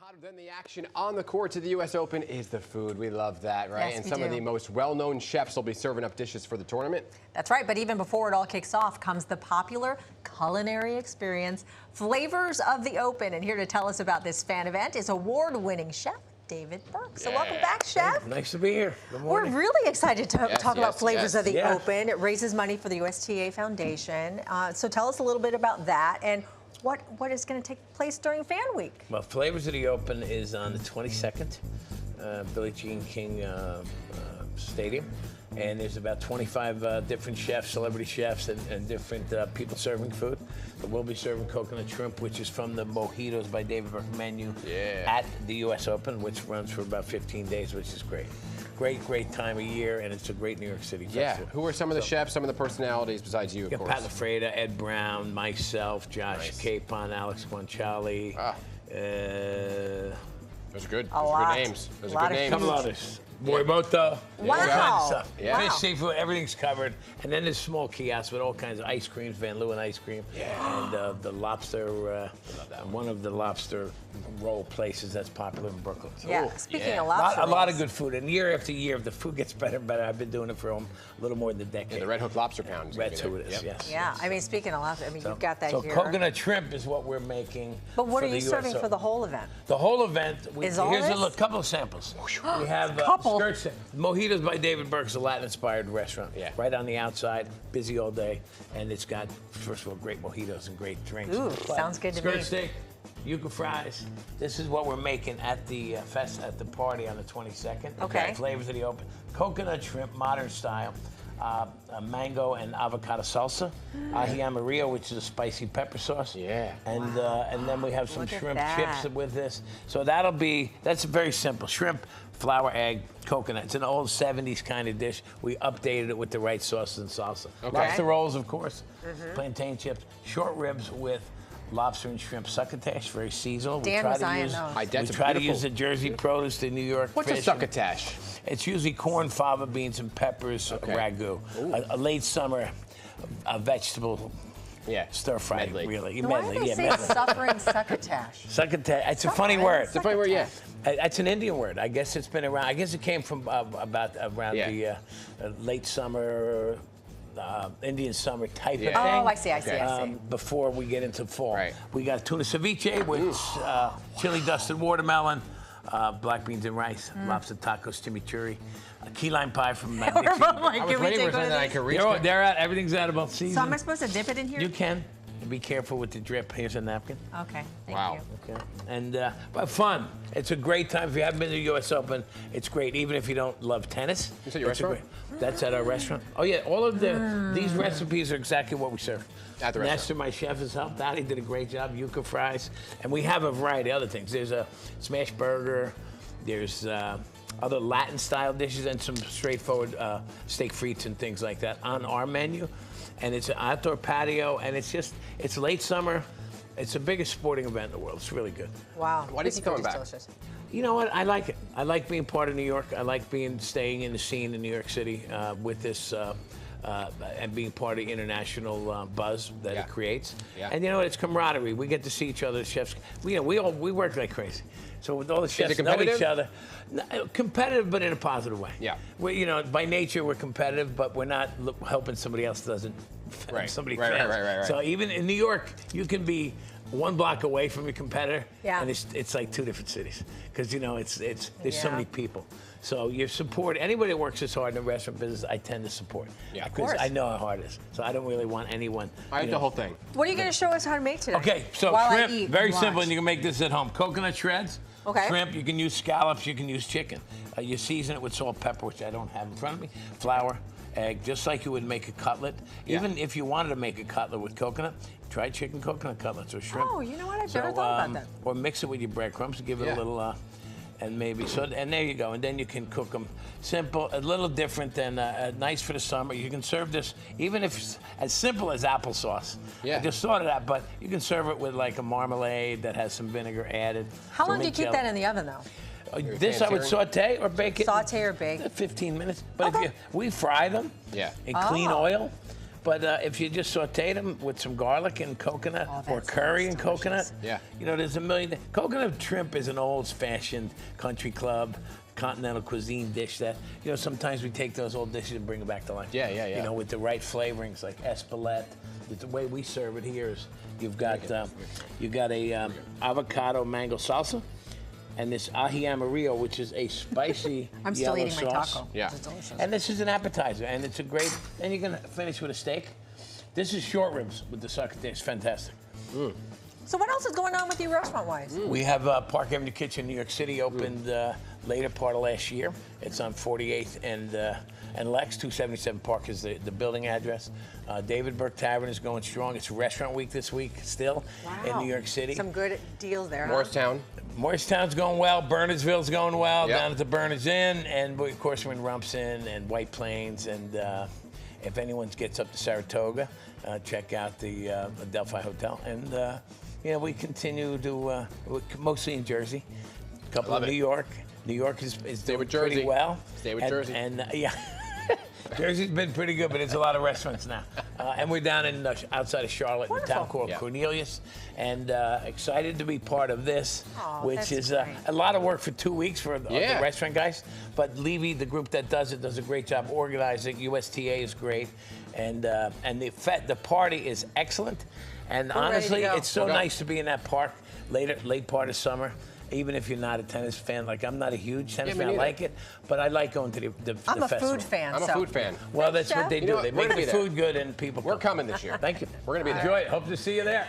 hotter than the action on the courts of the U.S. Open is the food. We love that, right? Yes, and we some of do. the most well-known chefs will be serving up dishes for the tournament. That's right, but even before it all kicks off comes the popular culinary experience, Flavors of the Open. And here to tell us about this fan event is award-winning chef David Burke. So welcome back, Chef. Nice to be here. Good morning. We're really excited to talk about Flavors of the Yeah. Open. It raises money for the USTA Foundation. So tell us a little bit about that and what is going to take place during Fan Week. Well, Flavors of the Open is on the 22nd, Billie Jean King Stadium. And there's about 25 different chefs, celebrity chefs, and different people serving food. But we'll be serving coconut shrimp, which is from the Mojitos by David Burke menu at the U.S. Open, which runs for about 15 days, which is great. Great time of year, and it's a great New York City festival. Who are some of the chefs, some of the personalities besides you, of course? Pat LaFreda, Ed Brown, myself, Josh Capon, Alex Guanciale. Those are good. A lot. Good names. Those A are lot good of names. Couple others. Morimoto. Wow. All kinds of stuff. Yeah. Fish, seafood, everything's covered. And then there's small kiosks with all kinds of ice creams, Van Leeuwen ice cream. And the lobster, one of the lobster roll places that's popular in Brooklyn. So, Yeah, speaking of lobster a lot of rolls. good food. And year after year, the food gets better and better. I've been doing it for a little more than a decade. Yeah, the Red Hook Lobster Pound. That's who it is, yes. Yeah, I mean, speaking of lobster, I mean, you've got that so here. coconut shrimp is what we're making. But what for are you the US serving for Open. the whole event? The whole event, Is all here's this? a couple of samples. We have Couple. skirt set. Mojitos by David Burke is a Latin-inspired restaurant. Yeah. Right on the outside, busy all day, and it's got, first of all, great mojitos and great drinks. Ooh, But sounds good to skirt me. steak, yuca fries. This is what we're making at the at the party on the 22nd. Okay. Flavors of the Open. Coconut shrimp, modern style. A mango and avocado salsa, ají amarillo, which is a spicy pepper sauce. Yeah. And and then we have some Look at shrimp that. chips with this. So that's very simple. Shrimp, flour, egg, coconut. It's an old 70s kind of dish. We updated it with the right sauces and salsa. Okay. Lobster rolls, of course. Plantain chips. Short ribs with lobster and shrimp succotash, very seasonal. Dan was eyeing those. That's We try to beautiful. use the Jersey produce, the New York What's fish. a succotash? It's usually corn, fava beans, and peppers, ragu. A late summer vegetable stir fry, Medley. really. Why do they say suffering succotash? Succotash. It's a funny word. It's a funny word, yeah. It's an Indian word. I guess it's been around. I guess it came from around the late summer, Indian summer type of thing. Oh, I see. Before we get into fall. Right. We got tuna ceviche with chili dusted watermelon, black beans and rice, lobster tacos, chimichurri, key lime pie from We're both like, I was can we waiting take for one something of that I these? could reach. They're out. Everything's out about season. So am I supposed to dip it in here? You can. Be careful with the drip. Here's a napkin. Okay, thank Wow. you. Okay. And but fun. It's a great time. If you haven't been to the U.S. Open, it's great. Even if you don't love tennis. Is that your it's a restaurant? That's at our restaurant. Oh yeah, all of these recipes are exactly what we serve. At the restaurant. Nestor, my chef, has helped out. He did a great job. Yuca fries, and we have a variety of other things. There's a smash burger. There's other Latin-style dishes and some straightforward steak frites and things like that on our menu. And it's an outdoor patio, and it's late summer. It's the biggest sporting event in the world. It's really good. Wow. Why do you keep coming back? Delicious. You know what? I like it. I like being part of New York. I like staying in the scene in New York City with this and being part of the international buzz that it creates. Yeah. And you know what? It's camaraderie. We get to see each other. Chefs. We work like crazy. So with all the chefs know each other. Competitive, but in a positive way. Yeah. We, by nature, we're competitive, but we're not hoping somebody else doesn't. Somebody fails. Right. So even in New York, you can be one block away from your competitor, and it's like two different cities because there's so many people. So you support anybody that works this hard in the restaurant business. I tend to support. Yeah, of because course. I know how hard it is. So I don't really want anyone. I eat the whole thing. What are you going to show us how to make today? Okay, so While I shrimp, eat very lunch. simple, and you can make this at home. Coconut shreds. Okay. Shrimp, you can use scallops, you can use chicken. You season it with salt, pepper, which I don't have in front of me. Flour, egg, just like you would make a cutlet. Even if you wanted to make a cutlet with coconut, try chicken coconut cutlets or shrimp. Oh, you know what? I've never thought about that. Or mix it with your breadcrumbs to give it a little, and maybe, and there you go. And then you can cook them simple, a little different than nice for the summer. You can serve this, even if it's as simple as applesauce. Yeah. I just thought of that, but you can serve it with like a marmalade that has some vinegar added. How long do you keep that in the oven, though? This I would saute or bake it. Saute or bake. 15 minutes. But we fry them in clean oil. But if you just sauteed them with some garlic and coconut, or curry and coconut, you know, there's a million. Coconut shrimp is an old-fashioned country club, continental cuisine dish that, you know, sometimes we take those old dishes and bring them back to life. You know, with the right flavorings like espelette. The way we serve it here is you've got a avocado mango salsa, and this ají amarillo, which is a spicy I'm still yellow eating my sauce. taco. Yeah. This is delicious. And this is an appetizer, and it's a great. And you're gonna finish with a steak. This is short ribs with the sucker. It's fantastic. So what else is going on with you restaurant-wise? We have Park Avenue Kitchen, New York City, opened later part of last year. It's on 48th and Lex. 277 Park is the building address. David Burke Tavern is going strong. It's Restaurant Week this week still in New York City. Some good deals there. Morristown. Morristown's going well. Bernardsville's going well. Down at the Bernards Inn, and of course we're in Rumson and White Plains. And if anyone gets up to Saratoga, check out the Adelphi Hotel. And you know, we continue to mostly in Jersey, a couple of New York. New York is doing pretty well. Stay with Jersey. And yeah. Jersey's been pretty good, but it's a lot of restaurants now. And we're down in outside of Charlotte in a town called Cornelius, and excited to be part of this, which is a lot of work for 2 weeks for the restaurant guys. But Levy, the group that does it, does a great job organizing. USTA is great, and the party is excellent. And honestly, it's so nice to be in that park late part of summer. Even if you're not a tennis fan, like I'm not a huge tennis fan, I like it, but I like going to the I'm a festival. food fan. I'm a food fan. Well, that's what they do. You know, they make the food good and people We're coming this year. Thank you. We're going to be there. Enjoy it. Hope to see you there.